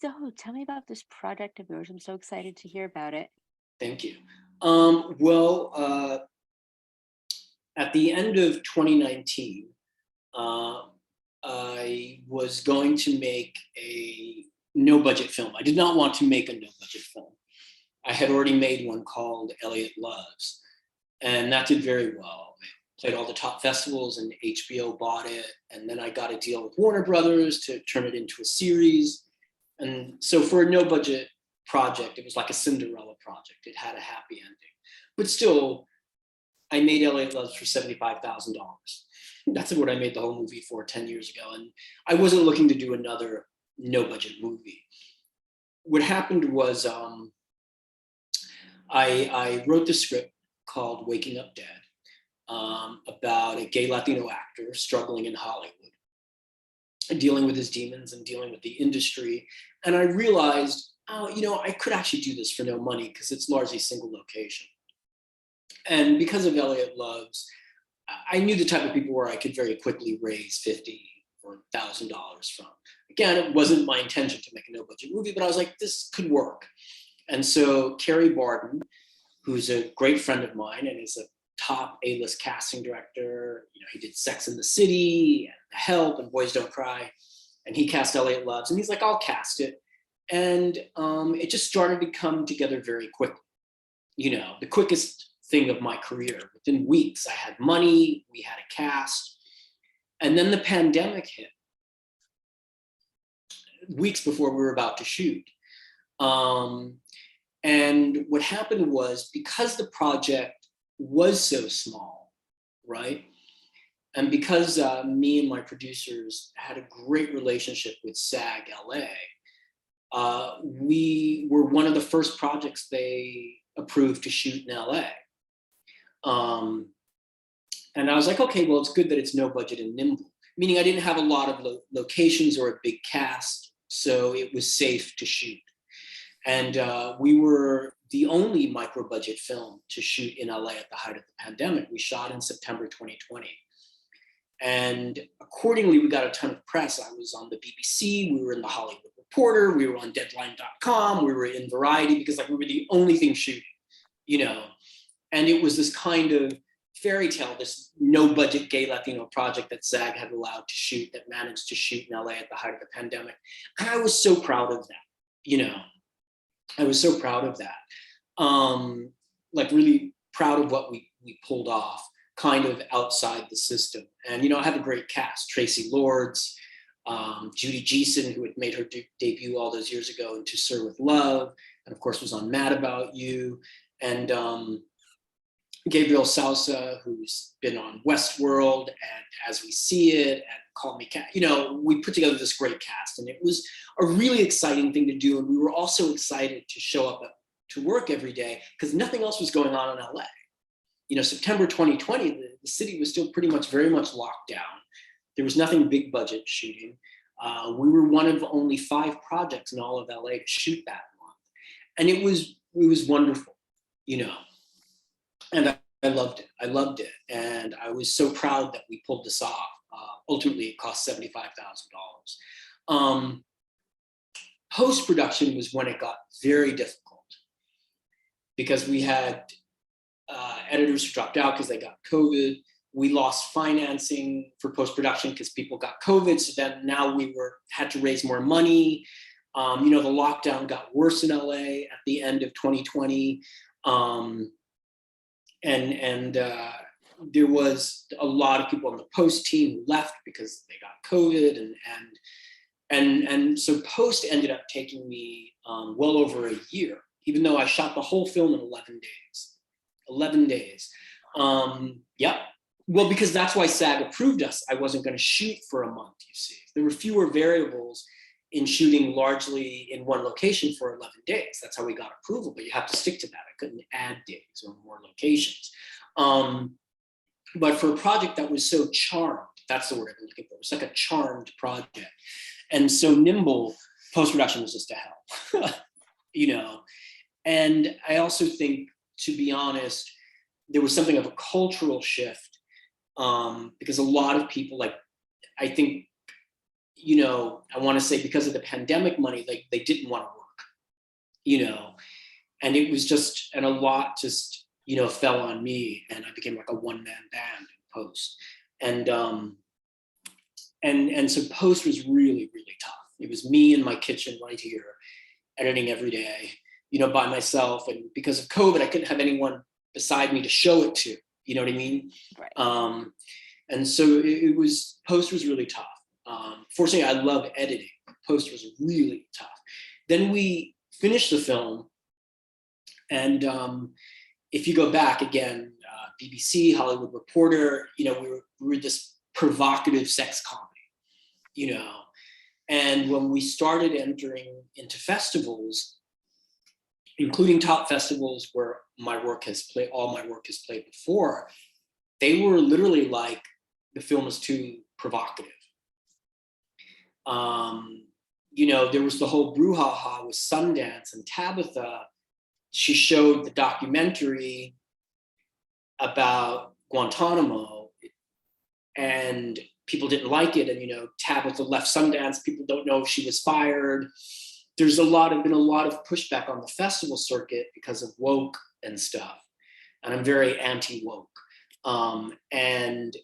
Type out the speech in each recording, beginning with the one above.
So tell me about this project of yours. I'm so excited to hear about it. Thank you. Well, at the end of 2019, uh, I was going to make a no budget film. I did not want to make a no budget film. I had already made one called Elliot Loves, and that did very well. I played all the top festivals, and HBO bought it. And then I got a deal with Warner Brothers to turn it into a series. And so for a no budget project, it was like a Cinderella project. It had a happy ending. But still, I made Elliot Loves for $75,000. That's what I made the whole movie for 10 years ago. And I wasn't looking to do another no budget movie. What happened was I wrote the script called Waking Up Dead about a gay Latino actor struggling in Hollywood, dealing with his demons and dealing with the industry. And I realized, oh, I could actually do this for no money because it's largely single location. And because of Elliot Loves, I knew the type of people where I could very quickly raise 50 or $1,000 from. Again, it wasn't my intention to make a no budget movie, but I was like, this could work. And so Carrie Barden, who's a great friend of mine and is a top A-list casting director, he did Sex and the City and The Help and Boys Don't Cry, and he cast Elliot Loves, and he's like, I'll cast it. And it just started to come together very quickly. The quickest thing of my career. Within weeks, I had money, we had a cast, and then the pandemic hit weeks before we were about to shoot. And what happened was, because the project was so small, right? And because me and my producers had a great relationship with SAG LA, we were one of the first projects they approved to shoot in LA. And I was like, okay, well, it's good that it's no budget and nimble, meaning I didn't have a lot of locations or a big cast, so it was safe to shoot. And we were the only micro budget film to shoot in LA at the height of the pandemic. We shot in September 2020. And accordingly, we got a ton of press. I was on the BBC, we were in the Hollywood Reporter, we were on Deadline.com, we were in Variety, because we were the only thing shooting, And it was this kind of fairy tale, this no budget gay Latino project that SAG had allowed to shoot, that managed to shoot in LA at the height of the pandemic. And I was so proud of that, I was so proud of that. Really proud of what we pulled off, kind of outside the system. And, I had a great cast: Tracy Lords, Judy Geeson, who had made her debut all those years ago in To Sir With Love, and of course was on Mad About You, and Gabriel Sousa, who's been on Westworld and As We See It and Call Me Cat. We put together this great cast, and it was a really exciting thing to do. And we were also excited to show up to work every day because nothing else was going on in LA. September 2020, the city was still very much locked down. There was nothing big budget shooting. We were one of only 5 projects in all of LA to shoot that month. And it was wonderful, And I loved it. I loved it. And I was so proud that we pulled this off. Ultimately, it cost $75,000. Post-production was when it got very difficult, because we had editors who dropped out because they got COVID. We lost financing for post-production because people got COVID. So then now we had to raise more money. The lockdown got worse in LA at the end of 2020. And there was a lot of people on the post team who left because they got COVID, and so post ended up taking me well over a year, even though I shot the whole film in 11 days. 11 days. Yep. Well, because that's why SAG approved us. I wasn't going to shoot for a month, you see. There were fewer variables in shooting largely in one location for 11 days. That's how we got approval, but you have to stick to that. I couldn't add days or more locations. But for a project that was so charmed, that's the word I've been looking for. It's like a charmed project. And so nimble, post-production was just a hell, And I also think, to be honest, there was something of a cultural shift, because a lot of people, I think, I want to say because of the pandemic money, like they didn't want to work, and it was just, and a lot just, fell on me, and I became like a one-man band in post. And, and so post was really, really tough. It was me in my kitchen right here, editing every day, by myself. And because of COVID, I couldn't have anyone beside me to show it to, you know what I mean? Right. And so it was, post was really tough. Fortunately, I love editing. Post was really tough. Then we finished the film, and if you go back again, BBC, Hollywood Reporter, we were this provocative sex comedy, and when we started entering into festivals, including top festivals where all my work has played before, they were literally like, the film is too provocative. There was the whole brouhaha with Sundance, and Tabitha, she showed the documentary about Guantanamo, and people didn't like it. And, Tabitha left Sundance. People don't know if she was fired. There's been a lot of pushback on the festival circuit because of woke and stuff. And I'm very anti-woke. And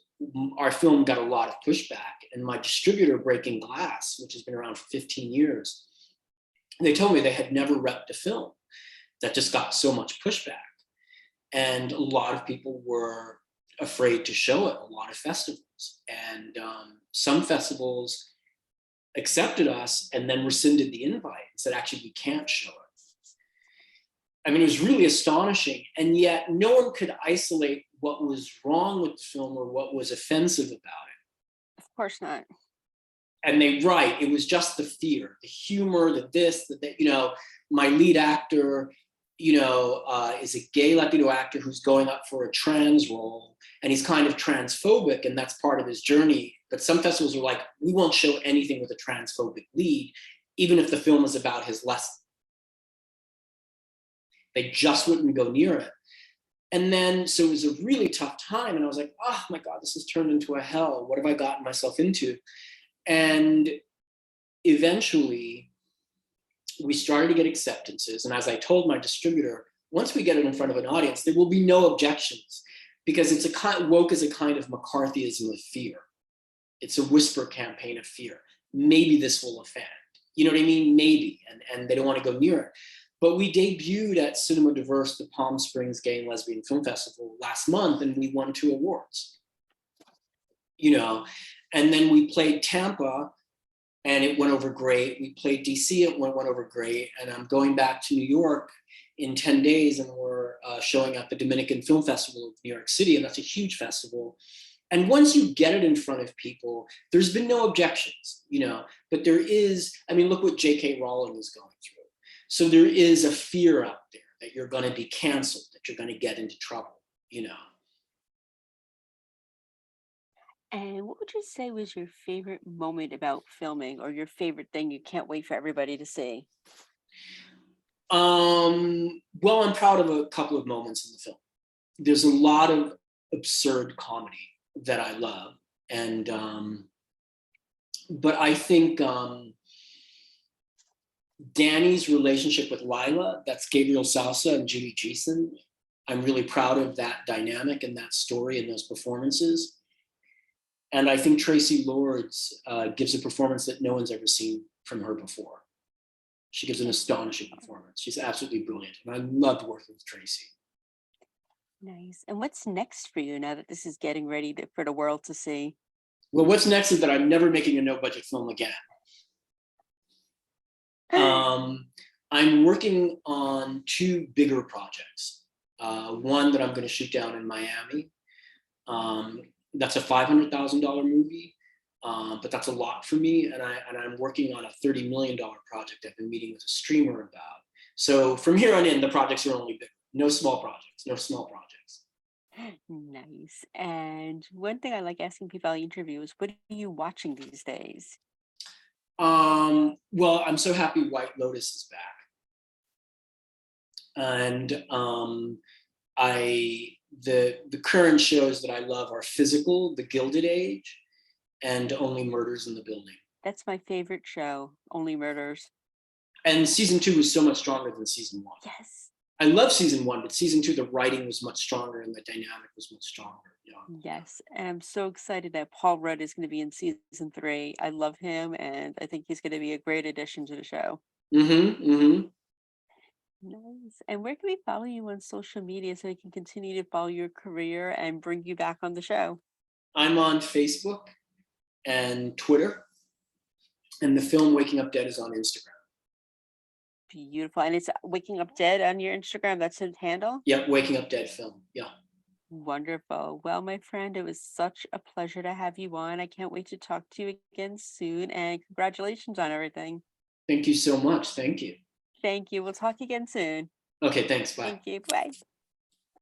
our film got a lot of pushback. And my distributor, Breaking Glass, which has been around for 15 years, they told me they had never repped a film that just got so much pushback. And a lot of people were afraid to show it, a lot of festivals. And some festivals accepted us and then rescinded the invite and said, actually, we can't show it. I mean, it was really astonishing. And yet no one could isolate what was wrong with the film or what was offensive about it. Of course not. And it was just the fear, the humor, the this, that, my lead actor, is a gay Latino actor who's going up for a trans role, and he's kind of transphobic, and that's part of his journey. But some festivals are like, we won't show anything with a transphobic lead, even if the film is about his lesson. They just wouldn't go near it. And then, so it was a really tough time, and I was like, oh my God, this has turned into a hell. What have I gotten myself into? And eventually, we started to get acceptances. And as I told my distributor, once we get it in front of an audience, there will be no objections, because woke is a kind of McCarthyism of fear. It's a whisper campaign of fear. Maybe this will offend. You know what I mean? Maybe, and they don't want to go near it. But we debuted at Cinema Diverse, the Palm Springs Gay and Lesbian Film Festival last month, and we won 2 awards. And then we played Tampa, and it went over great. We played DC, it went over great. And I'm going back to New York in 10 days, and we're showing at the Dominican Film Festival of New York City, and that's a huge festival. And once you get it in front of people, there's been no objections, but there is, look what J.K. Rowling is going through. So there is a fear out there that you're going to be canceled, that you're going to get into trouble, And what would you say was your favorite moment about filming, or your favorite thing you can't wait for everybody to see? Well, I'm proud of a couple of moments in the film. There's a lot of absurd comedy that I love. And, but I think Danny's relationship with Lila, that's Gabriel Salsa and Judy Jeason, I'm really proud of that dynamic and that story and those performances. And I think Tracy Lords gives a performance that no one's ever seen from her before. She gives an astonishing performance. She's absolutely brilliant. And I loved working with Tracy. Nice. And what's next for you now that this is getting ready for the world to see? Well, what's next is that I'm never making a no-budget film again. I'm working on 2 bigger projects. One that I'm going to shoot down in Miami. That's a $500,000 movie, but that's a lot for me. And I'm working on a $30 million project I've been meeting with a streamer about. So from here on in, the projects are only bigger. No small projects, no small projects. Nice. And one thing I like asking people I interview is, what are you watching these days? Well, I'm so happy White Lotus is back. And the current shows that I love are Physical, The Gilded Age, and Only Murders in the Building. That's my favorite show, Only Murders. And season two was so much stronger than season one. Yes. I love season one, but season two, the writing was much stronger and the dynamic was much stronger. Yeah. Yes, and I'm so excited that Paul Rudd is gonna be in season 3. I love him, and I think he's gonna be a great addition to the show. Mm-hmm. Mm-hmm. Nice. And where can we follow you on social media so we can continue to follow your career and bring you back on the show? I'm on Facebook and Twitter, and the film Waking Up Dead is on Instagram. Beautiful. And it's Waking Up Dead on your Instagram. That's his handle? Yep, Waking Up Dead film. Yeah. Wonderful. Well, my friend, it was such a pleasure to have you on. I can't wait to talk to you again soon. And congratulations on everything. Thank you so much. Thank you. Thank you. We'll talk again soon. Okay, thanks. Bye. Thank you. Bye.